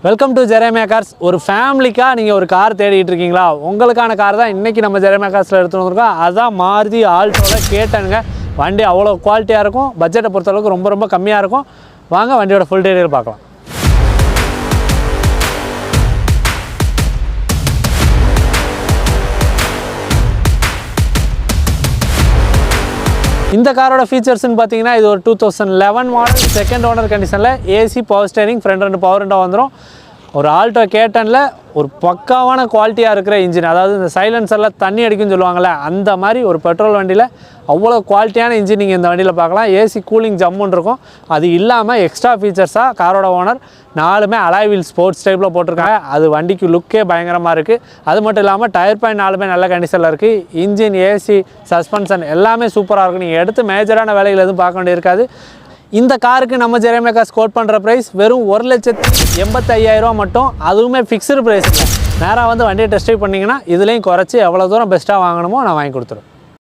Welcome to Jeremiah cars. ஒரு ஃபேமிலிக்காக நீங்கள் ஒரு கார் தேடிட்டு இருக்கீங்களா? உங்களுக்கான கார் தான் இன்றைக்கி நம்ம ஜெரேமியா கார்ஸில் எடுத்துகிட்டு வந்திருக்கோம். அதுதான் மாருதி ஆல்டோவில் கேட்டனுங்க. வண்டி அவ்வளோ குவாலிட்டியாக இருக்கும், பட்ஜெட்டை பொறுத்தளவுக்கு ரொம்ப கம்மியாக இருக்கும். வாங்க வண்டியோட ஃபுல் டீட்டெயில் பார்க்கலாம். இந்த காரோட ஃபீச்சர்ஸ்னு பார்த்தீங்கன்னா இது ஒரு 2011 மாடல், செகண்ட் ஓனர் கண்டிஷனில், ஏசி, பவர் ஸ்டேரிங், ஃப்ரண்ட் ரெண்டு பவர் விண்டோ வந்துடும். ஒரு ஆல்டோ கேட்டனில் ஒரு பக்காவான குவாலிட்டியாக இருக்கிற இன்ஜின், அதாவது இந்த சைலன்சரில் தண்ணி அடிக்கும்னு சொல்லுவாங்கள்ல, அந்த மாதிரி ஒரு பெட்ரோல் வண்டியில் அவ்வளோ குவாலிட்டியான இன்ஜின் நீங்கள் இந்த வண்டியில் பார்க்கலாம். ஏசி கூலிங் ஜம்முன்னு இருக்கும். அது இல்லாமல் எக்ஸ்ட்ரா ஃபீச்சர்ஸாக காரோட ஓனர் 4மே அலாய் வீல் ஸ்போர்ட்ஸ் டைப்பில் போட்டிருக்காங்க. அது வண்டிக்கு லுக்கே பயங்கரமாக இருக்குது. அது மட்டும் இல்லாமல் டயர் பாயிண்ட் 4மே நல்ல கண்டிஷனில் இருக்குது. இன்ஜின், ஏசி, சஸ்பென்ஷன் எல்லாமே சூப்பராக இருக்கும். நீங்கள் எடுத்து மேஜரான வேலைகள் எதுவும் பார்க்க வேண்டியிருக்காது. இந்த காருக்கு நம்ம ஜெரேமியா கார்ஸ் கோட் பண்ணுற ப்ரைஸ் வெறும் 1,85,000 மட்டும். அதுவுமே ஃபிக்ஸ்டு ப்ரைஸ் இல்லை. நேராக வந்து வண்டியை டெஸ்ட் ட்ரைவ் பண்ணிங்கன்னா இதுலேயும் குறைச்சி எவ்வளோ தூரம் பெஸ்ட்டாக வாங்கணுமோ நான் வாங்கி கொடுத்துருவேன்.